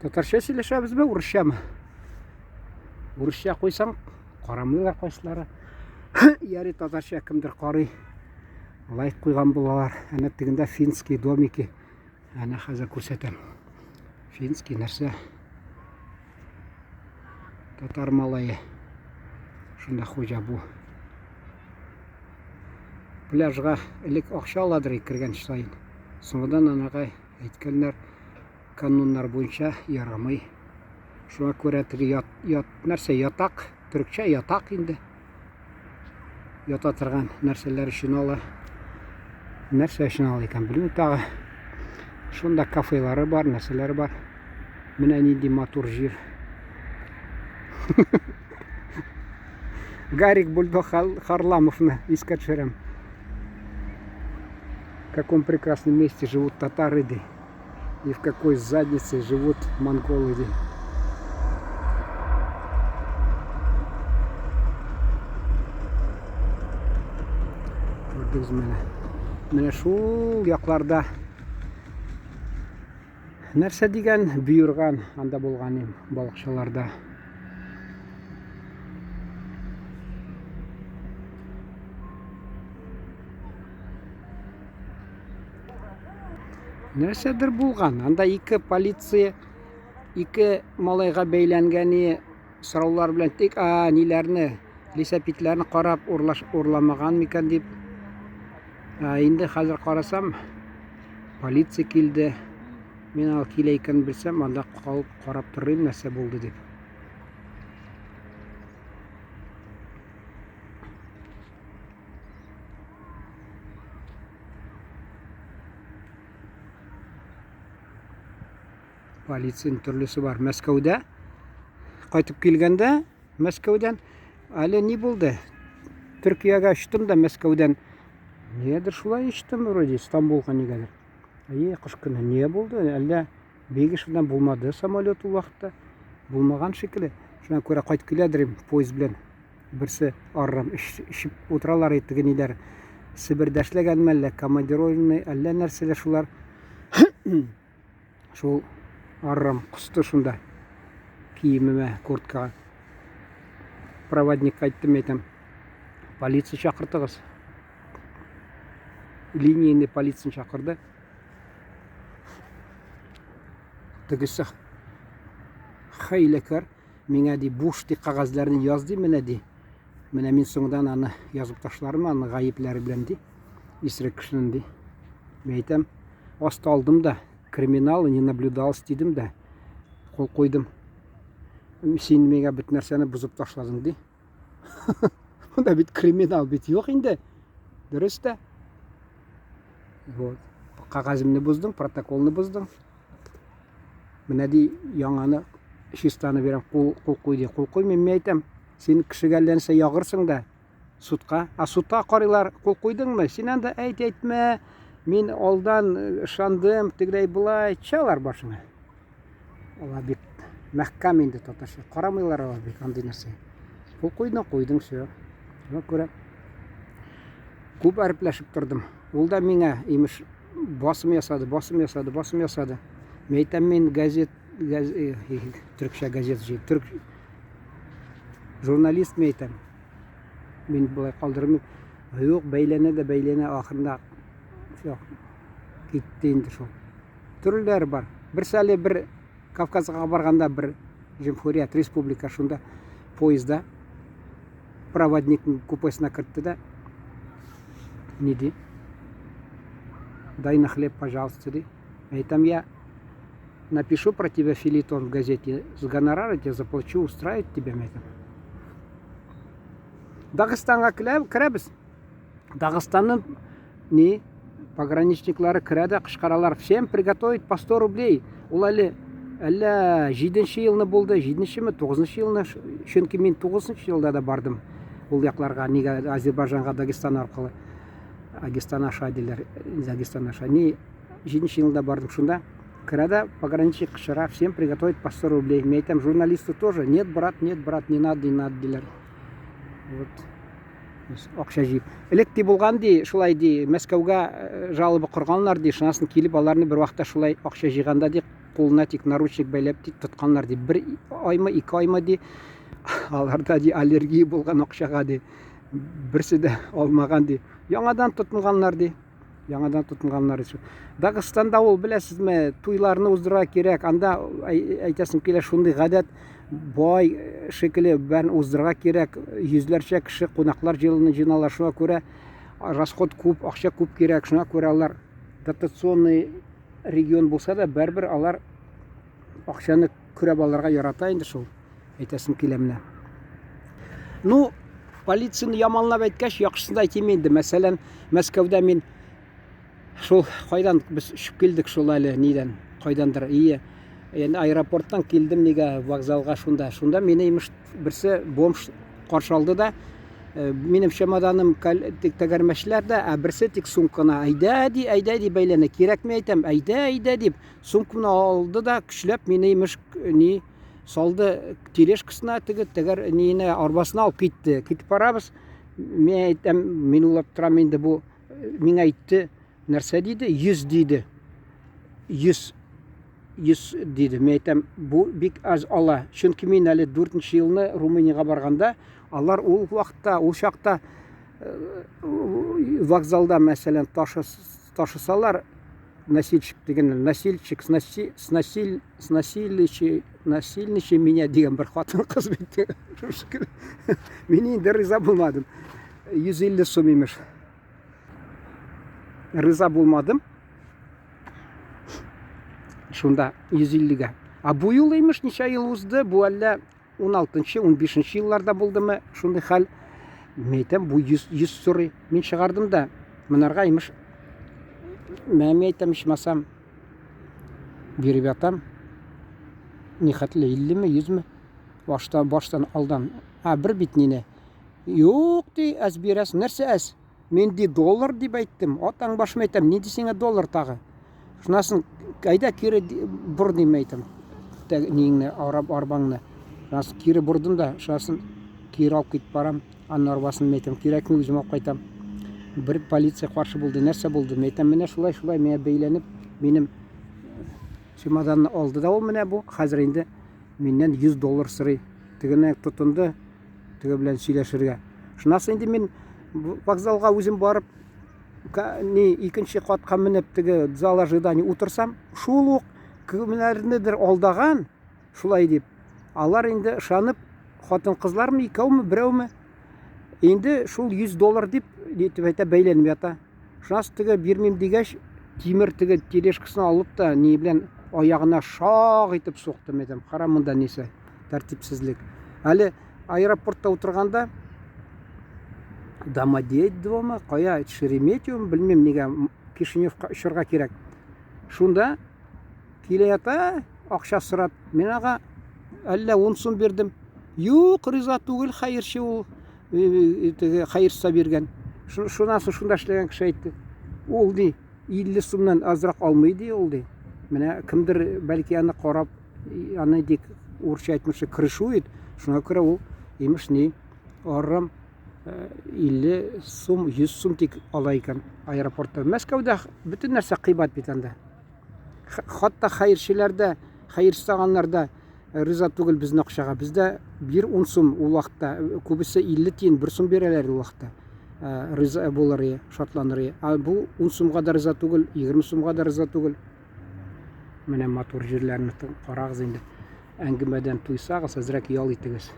Татарша сөйлешебез бе, урысчамы? Урысча қойсаң, қарамайлар қойсылары. Яри татарша кімдір қарый. Лайк қойған болалар. Әне тігінде финский домики. Әне қазір көрсетем. Финский нәрсе. Татар малайы. Шында қойжа бұл. Пляжға әлік ақша аладыр кірген сайын. Соңыдан анағай әйткенлер канунлар бойынша ярамай. Шуңа көрә теге нәрсе ятақ, түркчә ятақ инде. Ята торган нәрсәләр өчен ала. Нәрсә өчен ала икән белмим тагы. Шунда кафелары бар, нәрсәләр бар. Менә нинди матур җир. Гарик Бульдог Харламовны искә төшерәм. В каком прекрасном месте живут татары, и в какой заднице живут монголы. Gördünüz mü? Менә шул якларда нәрсә дигән бүйрган анда булган балыкчыларда. Нәрсәдер булган. Анда ике полиция, ике малайга бәйләнгәне сораулар белән тик ниләрне, лесопитләрне карап урламаган микән дип. Инде хәзер карасам, полиция килде. Мен ал килә икән белсәм, анда калып карап торыйм, нәрсә булды дип. Полицияның төрлесе бар. Мәскәүдә кайтып килгәндә, Мәскәүдән әле ни булды? Төркиягә очтым да Мәскәүдән. Нидер шулай очтым, вроде Стамбулга нигәдер. Кыш көне не булды? Әллә Бегишевдан булмады самолет ул вакытта. Булмаган шикелле. Шуңа күрә кайтып киләдер поезд белән. Берсе аррам ишеп утыралар иттеген ниләр. Сибирдә эшләгәнме әллә командировочный, әллә нәрсәләр шулар. Шул аррам кусты шунда. Киемемә, курткага. Проводник айттым, әйтәм. Полиция чакыртыгыз. Линейный полицияны чакырды. Тегесе хәйләкәр миңа ди буш ди кагазларны язды менә ди. Менә мин соңдан аны язып ташлармын, аны гаепләре белән ди. Исерек кешенең ди. Мен әйтәм, аста алдым да, криминал не наблюдалось дидем да. Кул куйдым. Син миңа бит нәрсәне бузып ташладың ди. Монда бит криминал бит юк инде. Дөрес тә. Вот. Кагазымны буздың, протоколны буздың. Менә ди яңаны чистаны берәм, кул куй ди. Кул куй, мен әйтәм, син кешегә ләнсә ягырсың да судка. Судта карыйлар, кул куйдыңмы? Син анда әйтмә. Мин алдан ышандым, тегеләй булай, чалар башыңа. Ала бит мәхкәм инде татарча. Карамыйлар ала бит андый нәрсә. Кул куйдың, все. Шуңа күрә күп әрпләшеп тордым. Ул да миңа имеш басым ясады. Мен әйтәм, мен газет, төркчә газет җый, түрк журналист мен әйтәм. Мин булай калдырмыйм. Юк, бәйләнә ахырында китте инде шул. Төрләр бар. Берсәле бер Кавказга барганда бер Җөмһүрият республика шунда поездда проводникның купесына кертте да. Ни ди? Дай на хлеб, пожалуйста, ди. Әйтәм, я напишу про тебя филитон в газете, с гонорара тебе заплачу, устраивать тебя, мәйтәм. Дагыстанга керәбез. Дагыстанның ни пограничниклары керәдә, кышкаралар. Всем приготовить по 100 рублей. Ул әллә 7-нче елны булды, 7-нчеме, 9-нчы елны, чөнки мин 9-нчы елда да бардым. Ул якларга, нигә Азербайҗанга, Дагестан аркылы. Дагестан аша диләр, Дагестан аша. Ни 7-нче елда бардым шунда. Керәдә пограничник кышыра, всем приготовить по 100 рублей. Мен әйтәм, журналисты тоже. Нет, брат, не надо диләр. Вот. Акча җыйып. Элек ди булган ди, шулай ди, Мәскәүгә жалобы корганнар ди, шунасын килеп аларны бер вакытта шулай акча җыйганда ди, қолына тек наручник бәйләп тұтқанлар ди. Бір айма, 2 айма ди. Аларда ди аллергия болған ақшаға ди. Бірсі де алмаған ди. Яңадан тұтынғанлар ди. Яңадан тұтынғанлар ди. Дағыстанда ол білесіз ме, туйларны уздыра керек. Анда айтасым келе шундай ғадат бай шекілі бәрін уздырға керек. Yüzләрчә кіші қонақлар жиналар. Шуңа көре расход көп, ақша көп керек. Шуңа көре алар дотационный регион болса да, бәрбір алар ақшаны көрәп аларға ярата инде шул. Айтасым келе менә. Ну, полицияны яманлап әйткәч, яхшысында әйтем инде. Мәсәлән, Мәскәүдә мин шул кайдан без үшүп келдик шул әле нидән, кайдандыр. Енді аэропорттан келдім неге вокзалға шунда. Шунда мені имеш бірсі бомж қаршы алды да, менің чемоданым тәгәрмәшләр дә, бірсі тек сумканы әйдә ди бәйләне, керек ме әйтәм, әйдә дип, сумканы алды да, күчләп мені имеш не салды тележкасына, тәгәр нейіне арбасына алып кетті. Кетіп барабыз, мен әйтәм, мен улап тұрам енді бұл, мен айтты, нәрсә дейді, 100 дейді. 100 дейді. Мен әйтәм, бұл бик аз ала. Чөнки мен әлі 4-ші елны Румынияға барғанда, алар ол вақытта, ол шақта вокзалда мәсәлән ташысалар, носильщик деген, носильщик, насильничий меня деген бір хатын қыз бетті. Мен енді риза болмадым. 150 сом имеш. Риза болмадым. Шунда 150-ге. А бұл ел имеш неше ел узды, бұл әлі 16-ші, 15-ші елларда болды ма, шундай хал. Мен айтам, бұл 100 сұры. Мен шығардым да, мұнарға имеш, мен айтам, ішмасам, беріп атам, не қатылы, 50 ме, 100 ме, баштан алдан. Бір бітнені. Йоқ дей, әз бересің, нәрсе әз? Мен де доллар деп айттым, отаң башым айтам, не десеңе доллар тағы? Шунасын, қайда кері бұр дейм айтам, нейіңні, арбаңны. Шунасын, кері бұрдым да, шунасын, кері алып кетіп барам, анның арбасын айтам, керекін өзім алып қайтам. Бір полиция қаршы болды, нәрсе болды, айтам, міне шулай, мені бейленіп, менің чемоданны алды да ол міне бұл, қазір енді менен 100 доллар сұрай. Тігіне тұтынды, тігі білән сөйлешірге. Шунасын енді мен вокзалға өзім барып, екінші қатқа мініп тігі зал ожидания отырсам, шул оқ кімлерінедір алдаған, шулай деп. Алар енді шанып, қатын қызлар ма, екеу ме, біреу ме? Енді шул 100 доллар деп бәйленіп ята. Шунасы тігі бермем дегеш, темір тігі тележкісін алып та, не білен аяғына шақ етіп соқты медем. Қарамында несі, тәртіпсізлік. Әлі аэропортта отырғанда, Домодедово дома, қая Шереметьево, білмем неге Кишиневқа ұшырға керек. Шунда келе ята, ақша сұрап, мен аға әлі 10 сом бердім. Юқ, риза түгіл, қайыршы ол, қайырса берген. Шунасы шунда ішлеген кіші айтты. Ол дей, 50 сомнан азырақ алмайды ол дей. Міне кімдір бәлки аны қарап, аны дек орысша айтмышы кірішует. Шуна көре ол еміш не арам 50 сум, 100 сум тек алайкан аэропортта. Мәскәүдә бүтін нәрсе қимат бит анда. Хатта хайыршыларда, хайырсағанларда риза түгел біздің ақшаға. Бізде 10 сум ол вақытта, көбісі 50 тиын 1 сум берелер ол вақытта. Риза болар, шатланыр. А бұл 10 сумға да риза түгел, 20 сумға да риза түгел. Менә матур жерләрне қарағыз енді. Әңгімәден туйсағыз, әзірәк ял итегіз.